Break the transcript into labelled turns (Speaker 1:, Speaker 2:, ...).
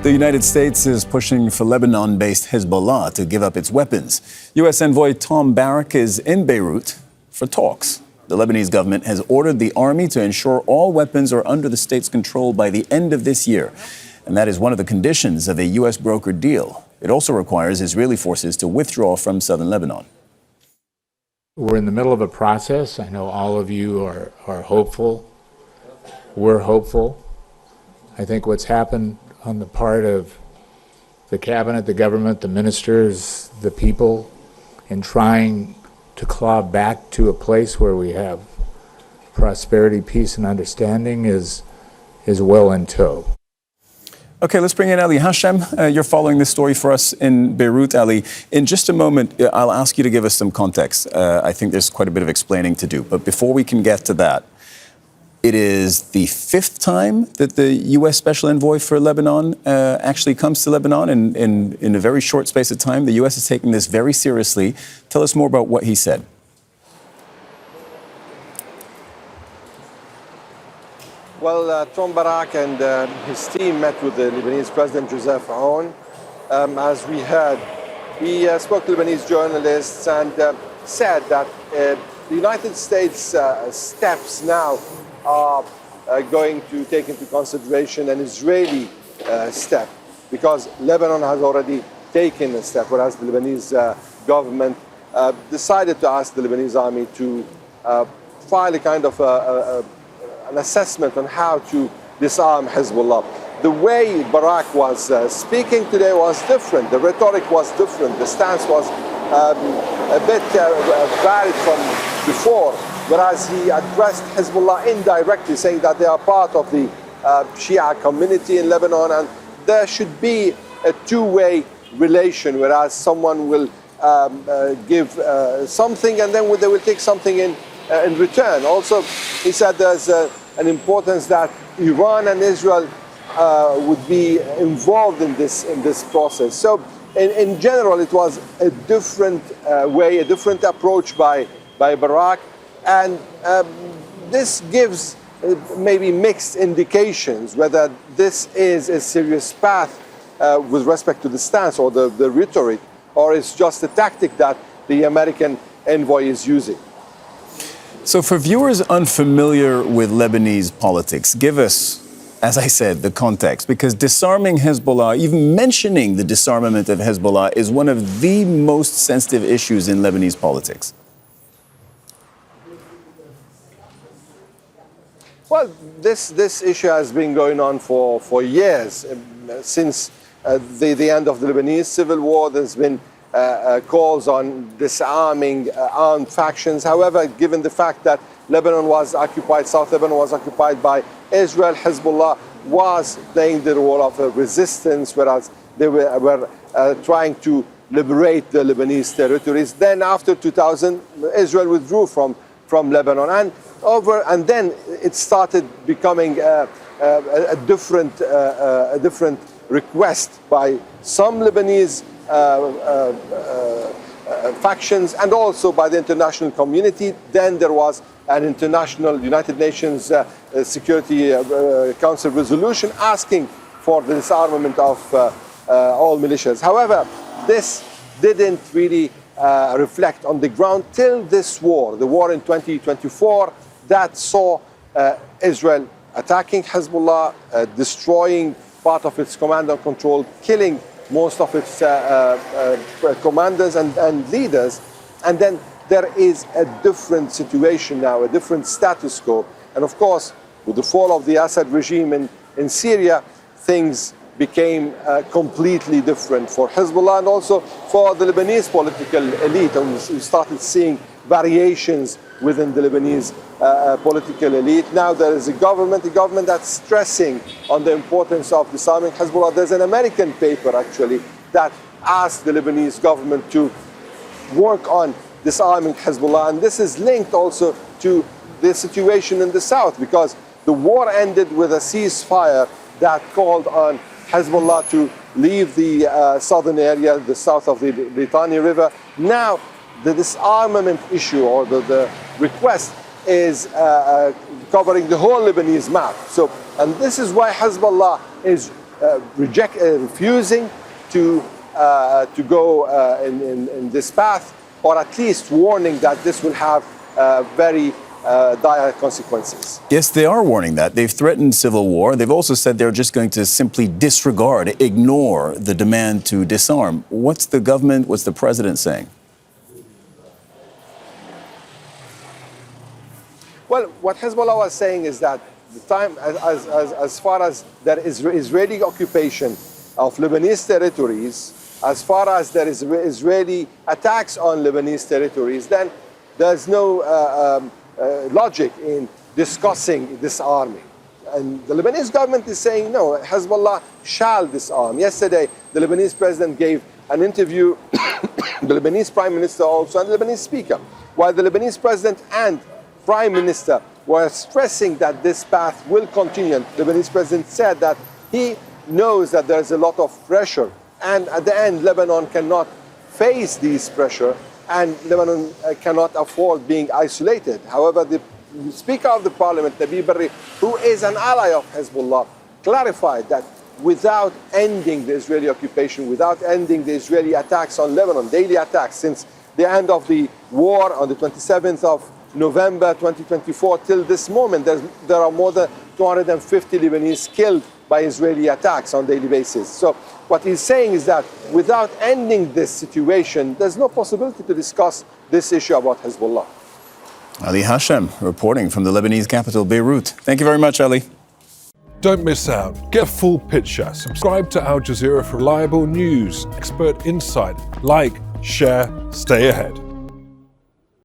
Speaker 1: The United States is pushing for Lebanon-based Hezbollah to give up its weapons. U.S. Envoy Tom Barrack is in Beirut for talks. The Lebanese government has ordered the army to ensure all weapons are under the state's control by the end of this year. And that is one of the conditions of a U.S. brokered deal. It also requires Israeli forces to withdraw from southern Lebanon.
Speaker 2: We're in the middle of a process. I know all of you are hopeful. We're hopeful. I think what's happened on the part of the cabinet, the government, the ministers, the people, in trying to claw back to a place where we have prosperity, peace, and understanding is well in tow.
Speaker 1: Okay, let's bring in Ali. Hashem, you're following this story for us in Beirut, Ali. In just a moment, I'll ask you to give us some context. I think there's quite a bit of explaining to do. But before we can get to that, it is the fifth time that the U.S. Special Envoy for Lebanon actually comes to Lebanon. In a very short space of time, the U.S. is taking this very seriously. Tell us more about what he said.
Speaker 3: Well, Tom Barrack and his team met with the Lebanese President Aoun. As we heard, he spoke to Lebanese journalists and said that the United States steps now are going to take into consideration an Israeli step, because Lebanon has already taken a step, whereas the Lebanese government decided to ask the Lebanese army to file a kind of an assessment on how to disarm Hezbollah. The way Barrack was speaking today was different. The rhetoric was different. The stance was a bit varied from before, whereas he addressed Hezbollah indirectly, saying that they are part of the Shia community in Lebanon, and there should be a two-way relation, whereas someone will give something and then they will take something in return. Also, he said there's an importance that Iran and Israel would be involved in this process. So in general, it was a different way, a different approach by Barrack, and this gives maybe mixed indications whether this is a serious path with respect to the stance or the rhetoric, or it's just a tactic that the American envoy is using.
Speaker 1: So for viewers unfamiliar with Lebanese politics, give us, as I said, the context, because disarming Hezbollah, even mentioning the disarmament of Hezbollah, is one of the most sensitive issues in Lebanese politics.
Speaker 3: Well, this issue has been going on for years. Since the end of the Lebanese civil war, there's been calls on disarming armed factions. However, given the fact that Lebanon was occupied, South Lebanon was occupied by Israel, Hezbollah was playing the role of a resistance, whereas they were trying to liberate the Lebanese territories. Then after 2000, Israel withdrew from Lebanon, and then it started becoming a different request by some Lebanese factions and also by the international community. Then there was an international United Nations Security Council resolution asking for the disarmament of all militias. However, this didn't really reflect on the ground till this war, the war in 2024, that saw Israel attacking Hezbollah, destroying part of its command and control, killing most of its commanders and leaders. And then there is a different situation now, a different status quo. And of course, with the fall of the Assad regime in Syria, things became completely different for Hezbollah and also for the Lebanese political elite. And we started seeing variations within the Lebanese political elite. Now there is a government that's stressing on the importance of disarming Hezbollah. There's an American paper actually that asked the Lebanese government to work on disarming Hezbollah, and this is linked also to the situation in the south, because the war ended with a ceasefire that called on Hezbollah to leave the southern area, the south of the Litani River. Now the disarmament issue, or the request, is covering the whole Lebanese map. So, and this is why Hezbollah is refusing to go in this path, or at least warning that this will have very dire consequences.
Speaker 1: Yes, they are warning that. They've threatened civil war. They've also said they're just going to simply disregard, ignore the demand to disarm. What's the government, what's the president saying?
Speaker 3: Well, what Hezbollah was saying is that the time, as far as there is Israeli occupation of Lebanese territories, as far as there is Israeli attacks on Lebanese territories, then there's no logic in discussing disarming. And the Lebanese government is saying, no, Hezbollah shall disarm. Yesterday, the Lebanese president gave an interview, the Lebanese prime minister also, and the Lebanese speaker, while the Lebanese president and prime minister were stressing that this path will continue. And the Lebanese president said that he knows that there's a lot of pressure, and at the end, Lebanon cannot face this pressure, and Lebanon cannot afford being isolated. However, the Speaker of the Parliament, Naim Berri, who is an ally of Hezbollah, clarified that without ending the Israeli occupation, without ending the Israeli attacks on Lebanon, daily attacks since the end of the war on the 27th of November 2024 till this moment, there are more than 250 Lebanese killed by Israeli attacks on a daily basis. So what he's saying is that without ending this situation, there's no possibility to discuss this issue about Hezbollah.
Speaker 1: Ali Hashem reporting from the Lebanese capital, Beirut. Thank you very much, Ali.
Speaker 4: Don't miss out. Get a full picture. Subscribe to Al Jazeera for reliable news, expert insight. Like, share, stay ahead.